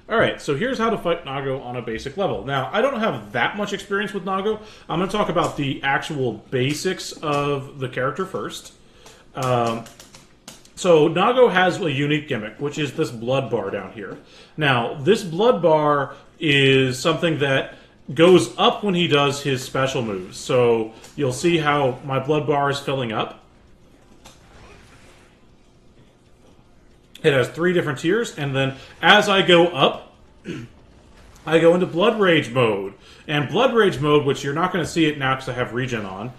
Alright, so here's how to fight Nago on a basic level. Now, I don't have that much experience with Nago. I'm going to talk about the actual basics of the character first. So Nago has a unique gimmick, which is this blood bar down here. Now, this blood bar is something that goes up when he does his special moves. So you'll see how my blood bar is filling up. It has 3 different tiers, and then as I go up, I go into Blood Rage mode. And Blood Rage mode, which you're not going to see it now because I have regen on,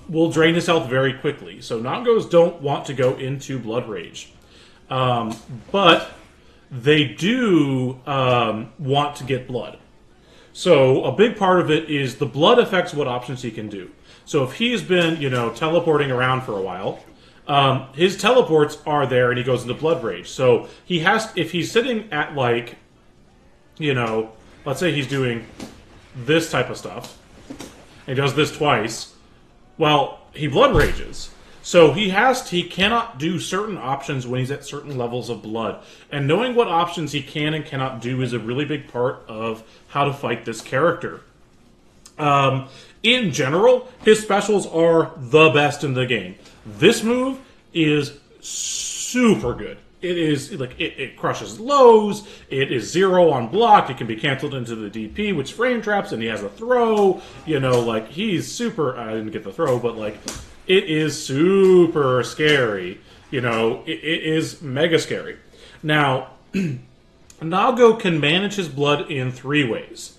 will drain his health very quickly. So Nagos don't want to go into Blood Rage. But they do want to get blood. So a big part of it is the blood affects what options he can do. So if he's been, teleporting around for a while, his teleports are there and he goes into Blood Rage. So he has, if he's sitting at let's say he's doing this type of stuff, and he does this twice, well, he Blood Rages. So he cannot do certain options when he's at certain levels of blood. And knowing what options he can and cannot do is a really big part of how to fight this character. In general, his specials are the best in the game. This move is super good. It is it crushes lows. It is 0 on block. It can be canceled into the DP, which frame traps, and he has a throw. He's super. I didn't get the throw, but it is super scary. It is mega scary. Now, Nago can manage his blood in 3 ways.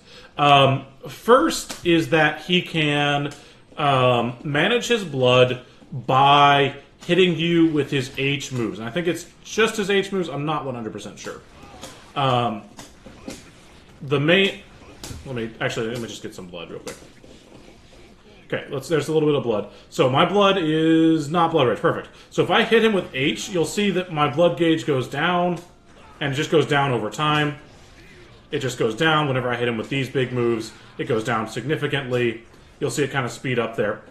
First is that he can manage his blood by hitting you with his H moves. And I think it's just his H moves. I'm not 100% sure. Let me just get some blood real quick. Okay, there's a little bit of blood. So my blood is not Blood Rage. Perfect. So if I hit him with H, you'll see that my blood gauge goes down, and it just goes down over time. It just goes down whenever I hit him with these big moves. It goes down significantly. You'll see it kind of speed up there.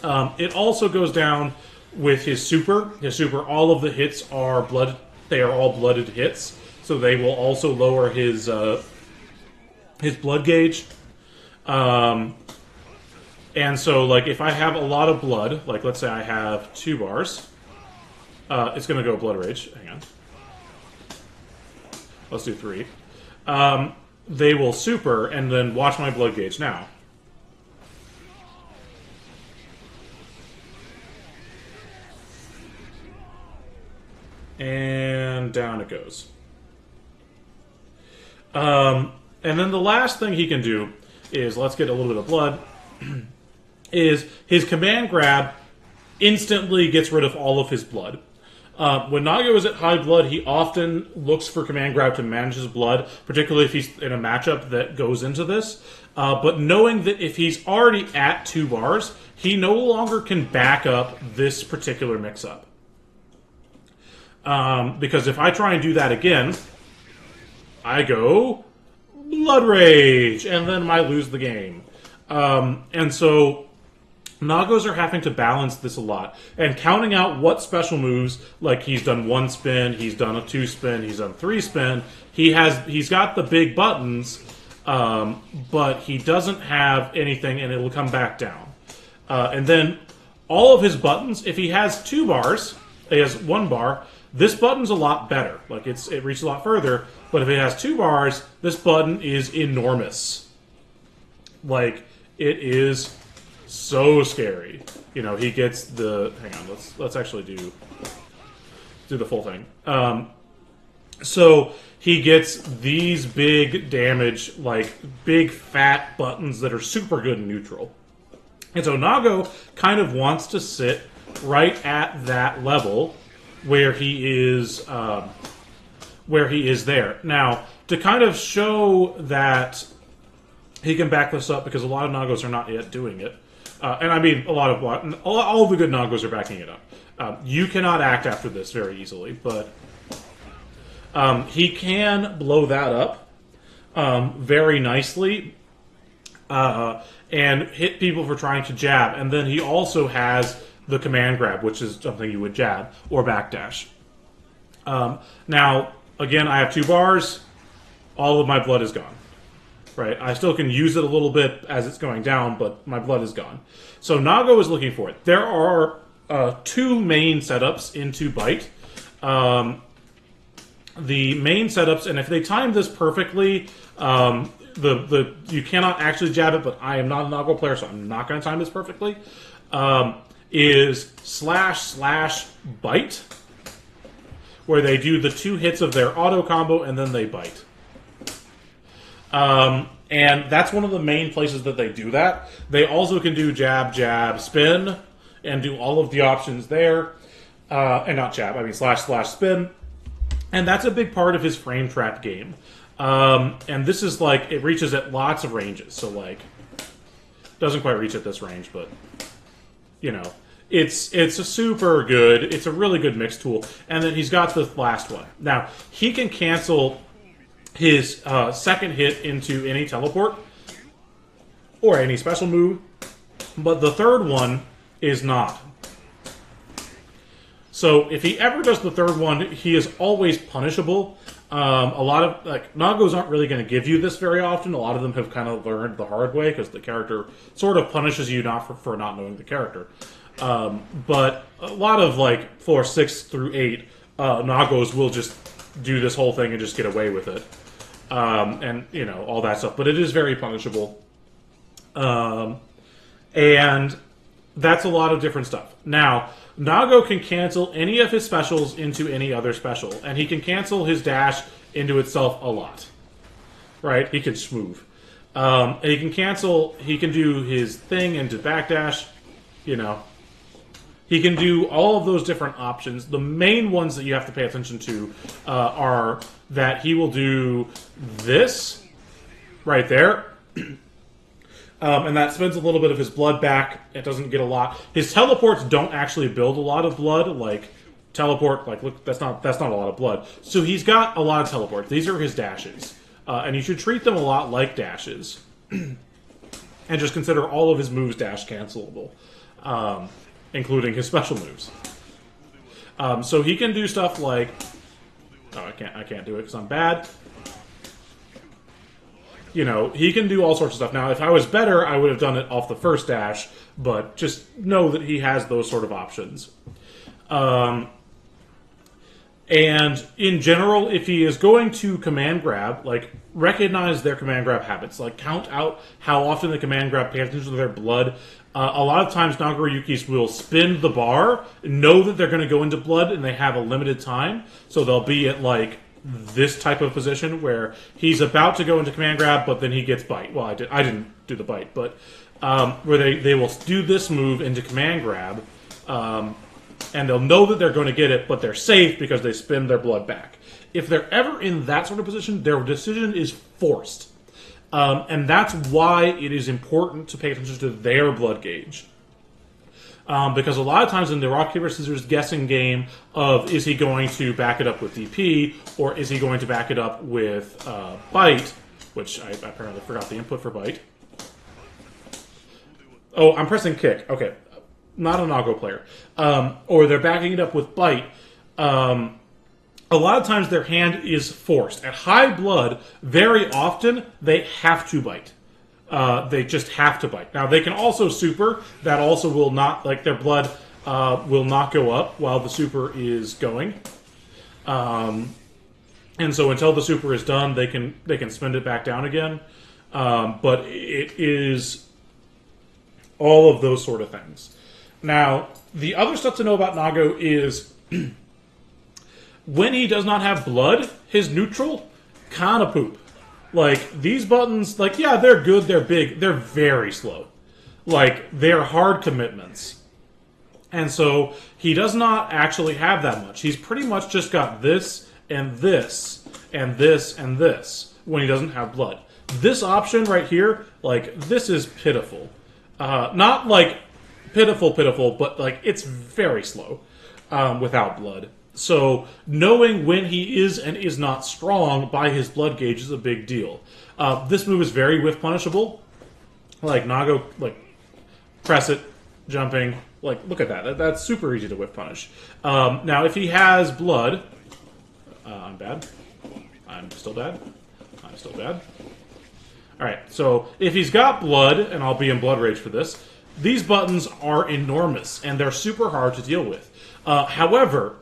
It also goes down with his super. His super, all of the hits are blood. They are all blooded hits, so they will also lower his blood gauge. And so, if I have a lot of blood, let's say I have 2 bars, it's going to go Blood Rage. Hang on. Let's do 3. They will super, and then watch my blood gauge now. And down it goes. And then the last thing he can do is, let's get a little bit of blood, is his command grab instantly gets rid of all of his blood. When Nago is at high blood, he often looks for command grab to manage his blood, particularly if he's in a matchup that goes into this. But knowing that if he's already at 2 bars, he no longer can back up this particular mix-up. Because if I try and do that again, I go Blood Rage, and then I lose the game. And so Nagos are having to balance this a lot. And counting out what special moves, he's done 1 spin, he's done a 2 spin, he's done 3 spin, he's got the big buttons, but he doesn't have anything, and it'll come back down. And then all of his buttons, if he has 2 bars, he has 1 bar, this button's a lot better. It reaches a lot further, but if it has 2 bars, this button is enormous. It is so scary. He gets the... Hang on, let's actually do the full thing. So he gets these big damage, big fat buttons that are super good in neutral. And so Nago kind of wants to sit right at that level where he is there. Now, to kind of show that he can back this up, because a lot of Nagos are not yet doing it, and I mean all of the good Nagos are backing it up. You cannot act after this very easily, but he can blow that up very nicely and hit people for trying to jab, and then he also has the command grab, which is something you would jab or backdash. Now, again, I have 2 bars. all of my blood is gone. Right? I still can use it a little bit as it's going down, but my blood is gone. So Nago is looking for it. There are two main setups into Bite. The main setups, and if they time this perfectly, you cannot actually jab it, but I am not a Nago player, so I'm not going to time this perfectly, is / bite, where they do the 2 hits of their auto combo and then they bite. And that's one of the main places that they do that. They also can do jab, jab, spin, and do all of the options there. And not jab, I mean / spin. And that's a big part of his frame trap game. And this is like, it reaches at lots of ranges. So like, doesn't quite reach at this range, but you know, it's a super good, it's a really good mix tool. And then he's got the last one. Now, he can cancel his second hit into any teleport or any special move, but the third one is not. So if he ever does the third one, he is always punishable. A lot of Nagos aren't really going to give you this very often. A lot of them have kind of learned the hard way because the character sort of punishes you not for not knowing the character. But a lot of like floor 6 through 8 Nagos will just do this whole thing and just get away with it. And you know, all that stuff. But it is very punishable. And that's a lot of different stuff. Now, Nago can cancel any of his specials into any other special, and he can cancel his dash into itself a lot. Right? He can smooth. And he can cancel, he can do his thing into backdash, you know. He can do all of those different options. The main ones that you have to pay attention to are that he will do this right there. And that spends a little bit of his blood back. It doesn't get a lot. His teleports don't actually build a lot of blood. Like teleport, like look, that's not a lot of blood. So he's got a lot of teleports. These are his dashes, and you should treat them a lot like dashes, and just consider all of his moves dash cancelable, including his special moves. So he can do stuff like, oh, I can't do it because I'm bad. You know, he can do all sorts of stuff. Now, if I was better, I would have done it off the first dash, but just know that he has those sort of options. And in general, if he is going to command grab, like, recognize their command grab habits. Like, count out how often they command grab, pay attention to their blood. A lot of times, Nagoriyukis will spin the bar, know that they're going to go into blood, and they have a limited time. So they'll be at, like, this type of position where he's about to go into command grab, but then he gets bite. Well, I didn't do the bite, but where they will do this move into command grab, and they'll know that they're going to get it, but they're safe because they spin their blood back. If they're ever in that sort of position, their decision is forced. And that's why it is important to pay attention to their blood gauge. Because a lot of times in the rock, paper, scissors guessing game of is he going to back it up with DP or is he going to back it up with bite, which I apparently forgot the input for bite. Oh, I'm pressing kick. Okay, not a Nago player. Or they're backing it up with bite. A lot of times their hand is forced. At high blood, very often they have to bite. They just have to bite. Now, they can also super. That also will not, like, their blood will not go up while the super is going. And so until the super is done, they can spin it back down again. But it is all of those sort of things. Now, the other stuff to know about Nago is when he does not have blood, his neutral kind of poop. Like, these buttons, like, yeah, they're good, they're big, they're very slow. Like, they're hard commitments. And so, he does not actually have that much. He's pretty much just got this, and this, and this, and this, when he doesn't have blood. This option right here, like, this is pitiful. Not, like, pitiful, but, like, it's very slow without blood. So, knowing when he is and is not strong by his blood gauge is a big deal. This move is very whiff punishable. Like, Nago, like, press it, jumping. Like, look at that. That's super easy to whiff punish. Now, if he has blood... I'm bad. I'm still bad. kind of still bad. Alright, so if he's got blood, and I'll be in Blood Rage for this, these buttons are enormous, and they're super hard to deal with. However,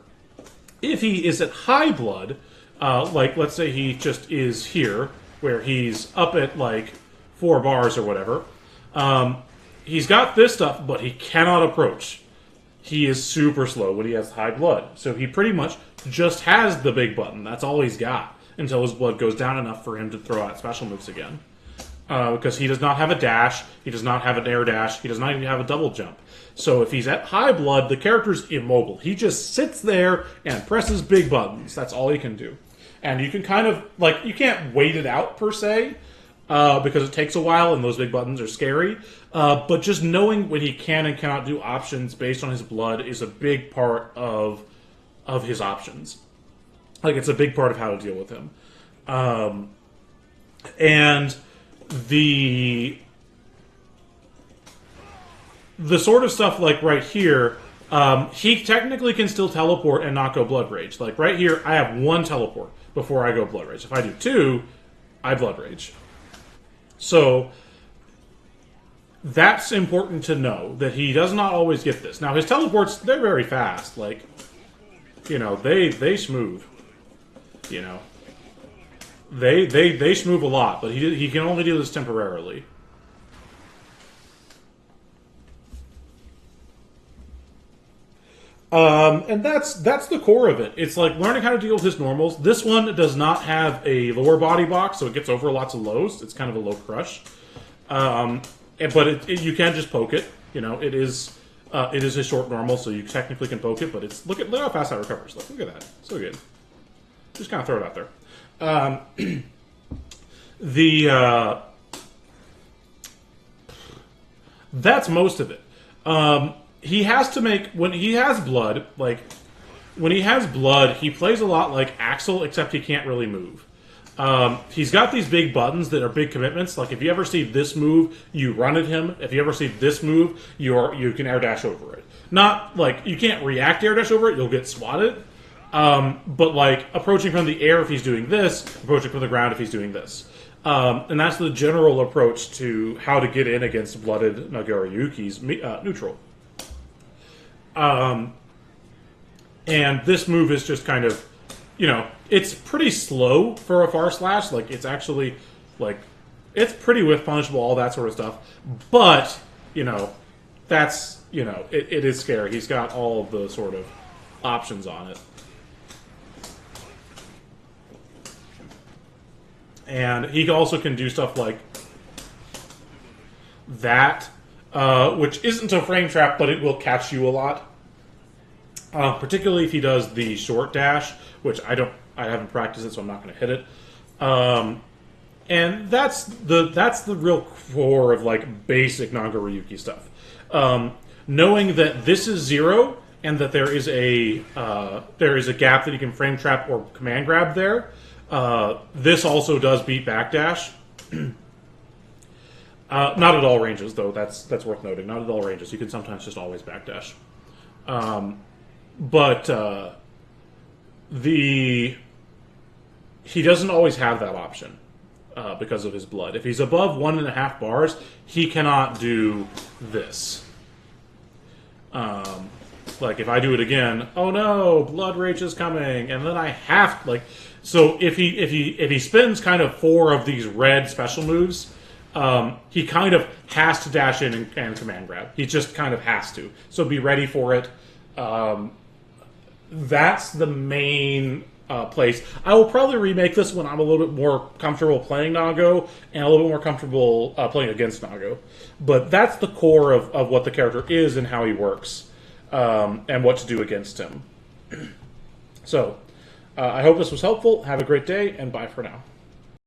if he is at high blood, like let's say he just is here, where he's up at like 4 bars or whatever, he's got this stuff, but he cannot approach. He is super slow when he has high blood. So he pretty much just has the big button. That's all he's got until his blood goes down enough for him to throw out special moves again. Because he does not have a dash, he does not have an air dash, he does not even have a double jump. So if he's at high blood, the character's immobile. He just sits there and presses big buttons. That's all he can do. And you can kind of, like, you can't wait it out per se, because it takes a while and those big buttons are scary. But just knowing when he can and cannot do options based on his blood is a big part of his options. Like, it's a big part of how to deal with him. And the sort of stuff like right here, he technically can still teleport and not go Blood Rage. Like right here, I have 1 teleport before I go Blood Rage. If I do 2, I Blood Rage. So that's important to know, that he does not always get this. Now his teleports, they're very fast. Like, you know, they smooth. You know, they smooth a lot, but he can only do this temporarily. And that's the core of it. It's like learning how to deal with his normals. This one does not have a lower body box, so it gets over lots of lows. It's kind of a low crush. But you can just poke it. You know, it is a short normal, so you technically can poke it. But it's look how fast that recovers. Look at that, so good. Just kind of throw it out there. That's most of it. He has to make, when he has blood, he plays a lot like Axel, except he can't really move. He's got these big buttons that are big commitments. Like if you ever see this move, you run at him. If you ever see this move, you can air dash over it. Not like you can't react to air dash over it; you'll get swatted. But like approaching from the air if he's doing this, approaching from the ground if he's doing this. And that's the general approach to how to get in against blooded Nagoriyuki's neutral. And this move is just kind of, you know, it's pretty slow for a far slash. Like, it's actually, like, it's pretty whiff punishable, all that sort of stuff. But, you know, that's, you know, it is scary. He's got all of the sort of options on it. And he also can do stuff like that, which isn't a frame trap, but it will catch you a lot. Particularly if he does the short dash, which I haven't practiced it, so I'm not going to hit it. And that's the real core of like basic Nagoriyuki stuff. Knowing that this is 0 and that there is a gap that you can frame trap or command grab there. This also does beat backdash. Not at all ranges, though. That's worth noting. Not at all ranges. You can sometimes just always backdash. But he doesn't always have that option because of his blood. If he's above 1.5 bars, he cannot do this. Like if I do it again, oh no, blood rage is coming, and then I have like. So if he spends kind of 4 of these red special moves, he kind of has to dash in and command grab. He just kind of has to. So be ready for it. That's the main place. I will probably remake this when I'm a little bit more comfortable playing Nago and a little bit more comfortable playing against Nago. But that's the core of what the character is and how he works, and what to do against him. So, I hope this was helpful. Have a great day, and bye for now.